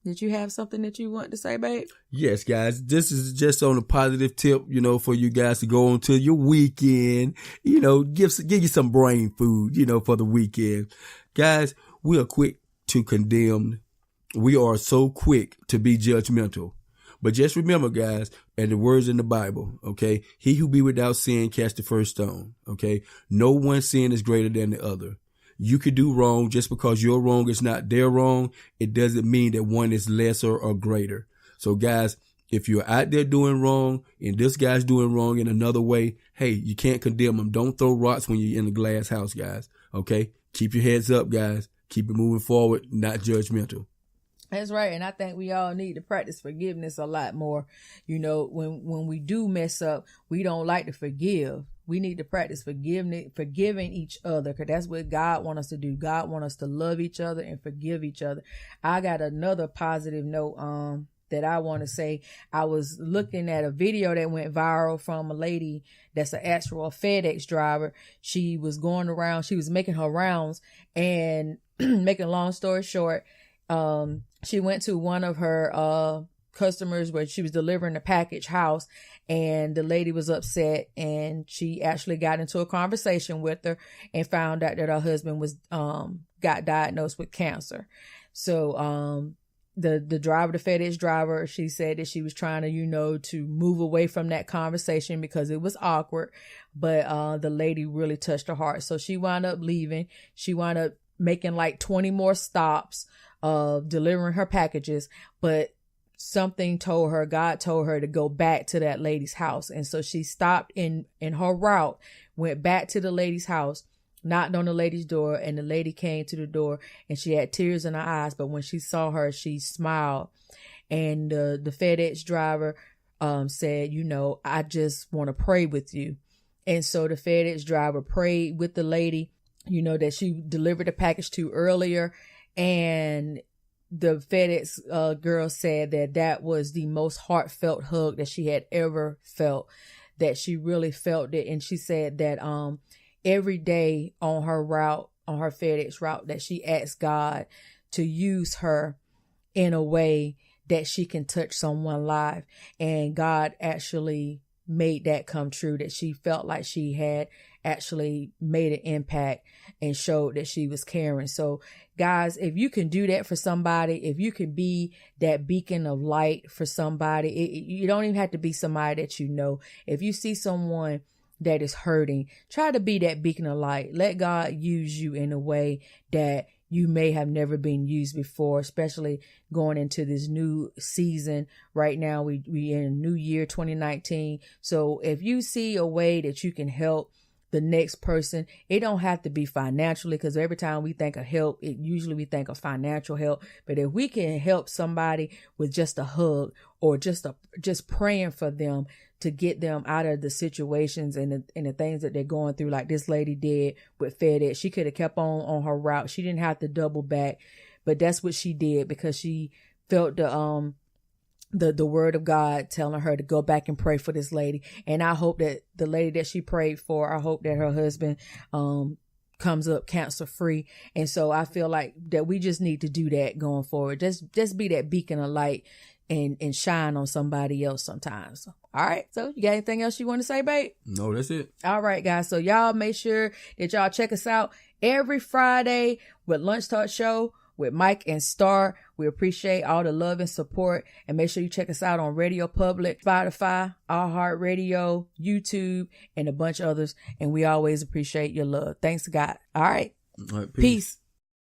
did you have something that you want to say, babe? Yes, guys. This is just on a positive tip, for you guys to go on to your weekend, give you some brain food, for the weekend. Guys, we are quick to condemn. We are so quick to be judgmental. But just remember, guys, and the words in the Bible, okay? He who be without sin cast the first stone, okay? No one sin is greater than the other. You could do wrong. Just because your wrong is not their wrong, it doesn't mean that one is lesser or greater. So guys, if you're out there doing wrong and this guy's doing wrong in another way, hey, you can't condemn them. Don't throw rocks when you're in the glass house, guys. Okay? Keep your heads up, guys. Keep it moving forward, not judgmental. That's right. And I think we all need to practice forgiveness a lot more. When we do mess up, we don't like to forgive. We need to practice forgiving each other, because that's what God wants us to do. God wants us to love each other and forgive each other. I got another positive note that I want to say. I was looking at a video that went viral from a lady that's an actual FedEx driver. She was going around, she was making her rounds, and making a long story short, she went to one of her customers where she was delivering a package house, and the lady was upset, and she actually got into a conversation with her and found out that her husband was got diagnosed with cancer. So the driver, the FedEx driver, she said that she was trying to to move away from that conversation because it was awkward, but the lady really touched her heart. So she wound up leaving. She wound up making like 20 more stops of delivering her packages, but God told her to go back to that lady's house. And so she stopped in her route, went back to the lady's house, knocked on the lady's door, and the lady came to the door, and she had tears in her eyes. But when she saw her, she smiled. And the FedEx driver said, I just want to pray with you. And so the FedEx driver prayed with the lady, that she delivered the package to earlier. And the FedEx girl said that was the most heartfelt hug that she had ever felt, that she really felt it. And she said that every day on her FedEx route, that she asked God to use her in a way that she can touch someone's life. And God actually made that come true, that she felt like she had actually made an impact and showed that she was caring. So guys, if you can do that for somebody, if you can be that beacon of light for somebody, you don't even have to be somebody that If you see someone that is hurting, try to be that beacon of light. Let God use you in a way that you may have never been used before, especially going into this new season. Right now, we in new year 2019. So if you see a way that you can help the next person, it don't have to be financially, because every time we think of help, usually we think of financial help. But if we can help somebody with just a hug, or just praying for them to get them out of the situations and the things that they're going through, like this lady did with FedEx. She could have kept on her route. She didn't have to double back, but that's what she did because she felt the word of God telling her to go back and pray for this lady. And I hope that the lady that she prayed for, I hope that her husband comes up cancer free. And so I feel like that we just need to do that going forward. Just be that beacon of light and shine on somebody else sometimes. All right. So you got anything else you want to say, babe? No, that's it. All right, guys. So y'all make sure that y'all check us out every Friday with Lunch Talk Show with Mike and Starr. We appreciate all the love and support, and make sure you check us out on Radio Public, Spotify, iHeartRadio, YouTube, and a bunch of others. And we always appreciate your love. Thanks, God. All right. All right, Peace.